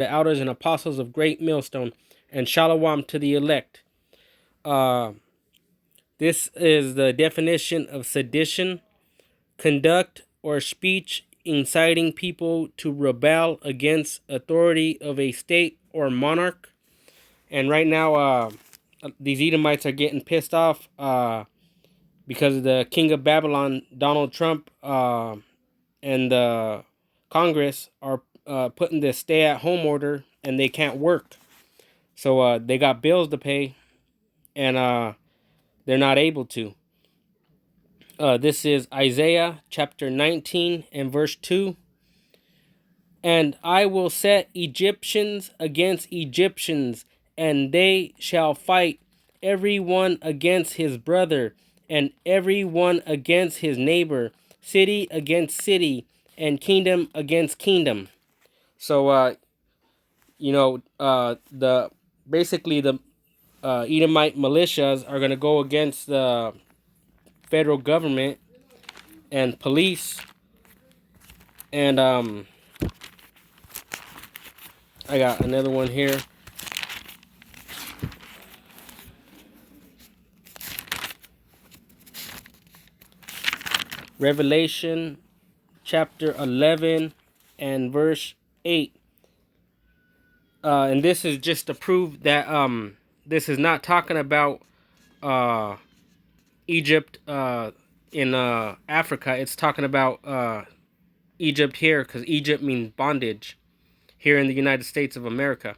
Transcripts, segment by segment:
the elders and apostles of great millstone, and shalom to the elect. This is the definition of sedition: conduct or speech inciting people to rebel against authority of a state or monarch. And right now, these Edomites are getting pissed off because the king of Babylon, Donald Trump, and the Congress are putting this stay-at-home order, and they can't work. So they got bills to pay, and they're not able to. This is Isaiah chapter 19 and verse 2. And I will set Egyptians against Egyptians, and they shall fight, every one against his brother, and every one against his neighbor, city against city, and kingdom against kingdom. So, the basically the Edomite militias are going to go against the federal government and police, and I got another one here. Revelation chapter 11 and verse 8. And this is just to prove that this is not talking about Egypt in Africa. It's talking about Egypt here, because Egypt means bondage here in the United States of America.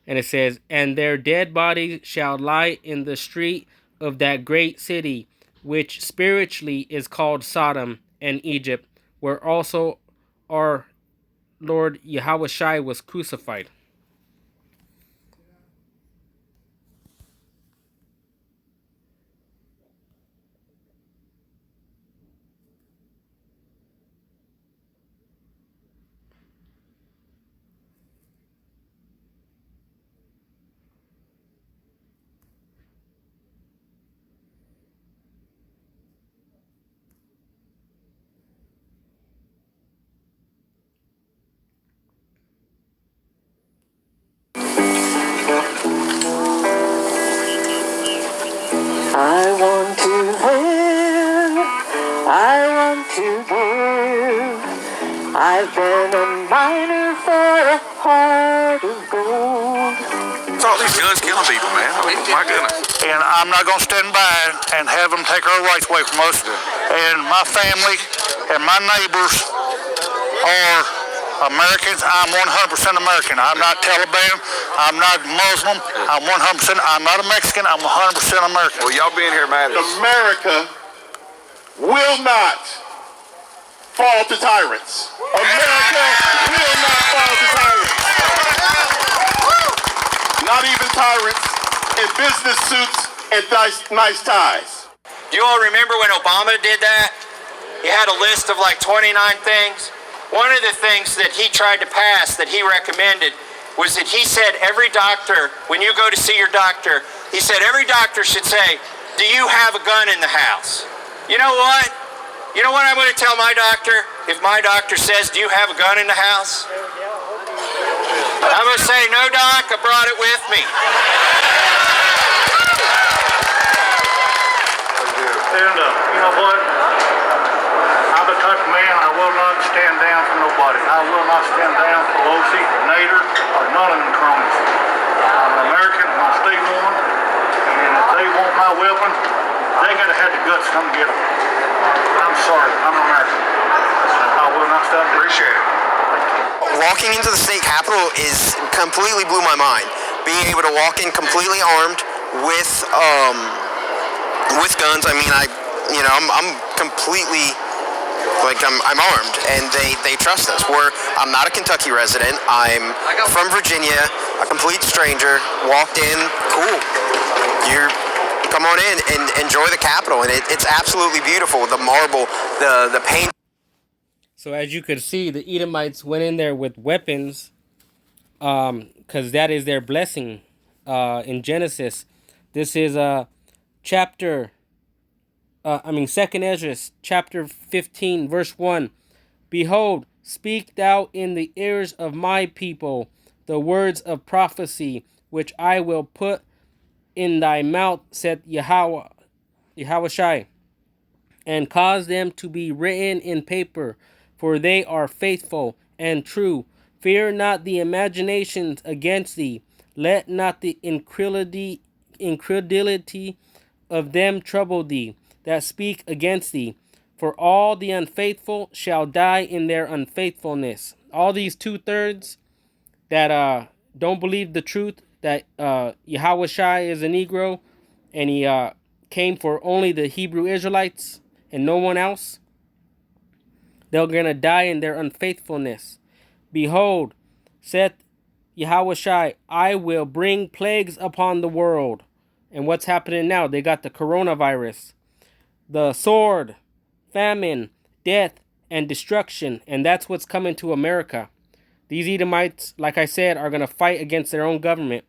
And it says, and their dead bodies shall lie in the street of that great city, which spiritually is called Sodom and Egypt, where also our Lord Yahushua was crucified. I want to live, I want to give. I've been a miner for a heart of gold. It's all these guns killing people, man. I mean, my goodness. And I'm not going to stand by and have them take our rights away from us. And my family and my neighbors are Americans. I'm 100% American. I'm not Taliban. I'm not Muslim. I'm 100%. I'm not a Mexican. I'm 100% American. Well, y'all being here matters. America will not fall to tyrants. America will not fall to tyrants. Not even tyrants in business suits and nice ties. Do you all remember when Obama did that? He had a list of like 29 things. One of the things that he tried to pass that he recommended was that he said every doctor, when you go to see your doctor, he said every doctor should say, do you have a gun in the house? You know what? You know what I'm going to tell my doctor if my doctor says, do you have a gun in the house? I'm going to say, no, doc, I brought it with me. And you know what? I'm the type of man, I will not stand down for nobody. I will not stand down for Pelosi, Nader, or none of them cronies. I'm an American, I'm going to stay one. And if they want my weapon, they got to have the guts to come get them. I'm sorry, I'm an American. I will not stop there. Appreciate it. Walking into the state capitol is completely blew my mind. Being able to walk in completely armed with guns. I mean, I'm completely I'm armed, and they trust us. I'm not a Kentucky resident. I'm from Virginia, a complete stranger. Walked in, cool. You come on in and enjoy the Capitol, and it's absolutely beautiful. The marble, the paint. So as you could see, the Edomites went in there with weapons, because that is their blessing. In Genesis, this is chapter. 2nd Ezra, chapter 15, verse 1. Behold, speak thou in the ears of my people, the words of prophecy, which I will put in thy mouth, saith Yahushai, and cause them to be written in paper, for they are faithful and true. Fear not the imaginations against thee. Let not the incredulity of them trouble thee that speak against thee. For all the unfaithful shall die in their unfaithfulness. All these 2/3 that don't believe the truth, that Yahushai is a Negro, and he came for only the Hebrew Israelites and no one else, they're going to die in their unfaithfulness. Behold, saith Yahushai, I will bring plagues upon the world. And what's happening now? They got the coronavirus, the sword, famine, death, and destruction. And that's what's coming to America. These Edomites, like I said, are going to fight against their own government.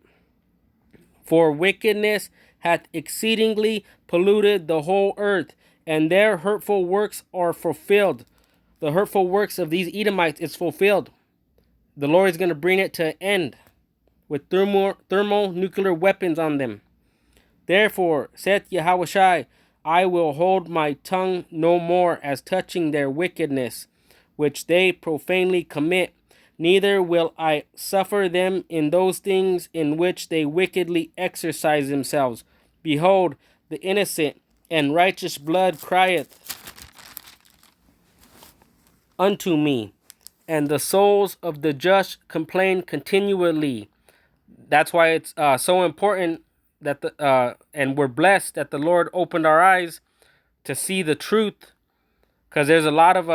For wickedness hath exceedingly polluted the whole earth, and their hurtful works are fulfilled. The hurtful works of these Edomites is fulfilled. The Lord is going to bring it to an end with thermonuclear weapons on them. Therefore, saith Yahushai, I will hold my tongue no more as touching their wickedness, which they profanely commit, neither will I suffer them in those things in which they wickedly exercise themselves. Behold, the innocent and righteous blood crieth unto me, and the souls of the just complain continually. That's why it's so important that and we're blessed that the Lord opened our eyes to see the truth, because there's a lot of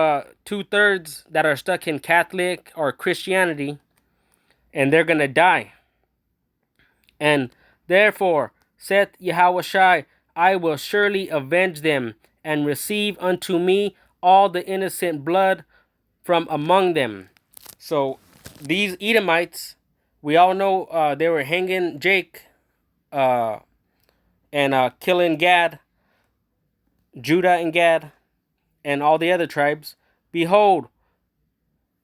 2/3 that are stuck in Catholic or Christianity, and they're gonna die. And therefore, saith Yahushai, I will surely avenge them, and receive unto me all the innocent blood from among them. So these Edomites, we all know they were hanging Jake and killing Gad, Judah and Gad, and all the other tribes. Behold,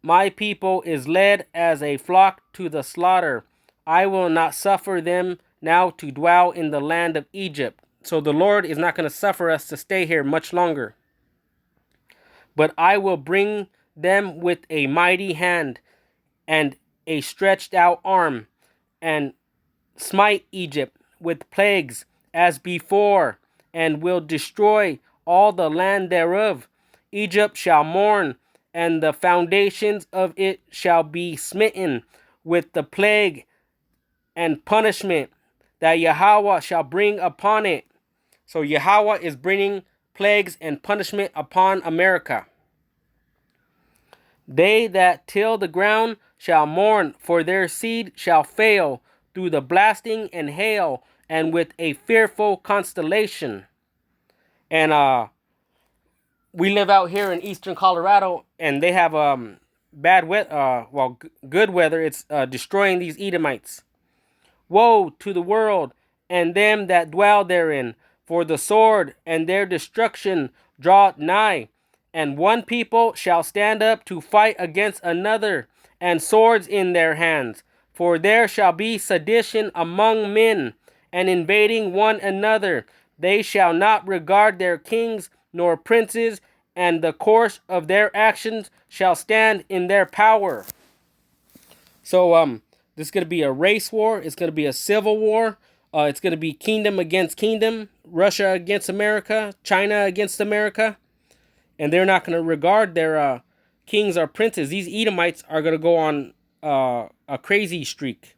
my people is led as a flock to the slaughter. I will not suffer them now to dwell in the land of Egypt. So the Lord is not going to suffer us to stay here much longer. But I will bring them with a mighty hand and a stretched out arm, and smite Egypt with plagues as before, and will destroy all the land thereof. Egypt shall mourn, and the foundations of it shall be smitten with the plague and punishment that Yahweh shall bring upon it. So Yahweh is bringing plagues and punishment upon America. They that till the ground shall mourn, for their seed shall fail through the blasting and hail, and with a fearful constellation. And we live out here in eastern Colorado, and they have bad weather, good weather. It's destroying these Edomites. Woe to the world and them that dwell therein, for the sword and their destruction draweth nigh. And one people shall stand up to fight against another, and swords in their hands. For there shall be sedition among men, and invading one another. They shall not regard their kings nor princes, and the course of their actions shall stand in their power. So this is going to be a race war. It's going to be a civil war. It's going to be kingdom against kingdom, Russia against America, China against America. And they're not going to regard their kings or princes. These Edomites are going to go on a crazy streak.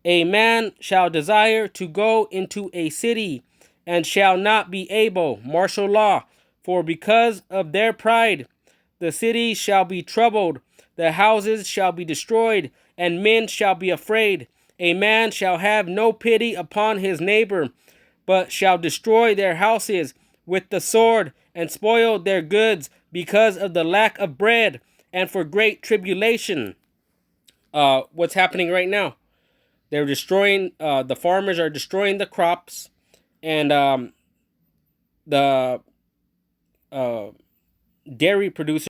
A man shall desire to go into a city, and shall not be able, martial law, for because of their pride, the city shall be troubled, the houses shall be destroyed, and men shall be afraid. A man shall have no pity upon his neighbor, but shall destroy their houses with the sword, and spoil their goods because of the lack of bread, and for great tribulation. What's happening right now? They're destroying, the farmers are destroying the crops, and the dairy producers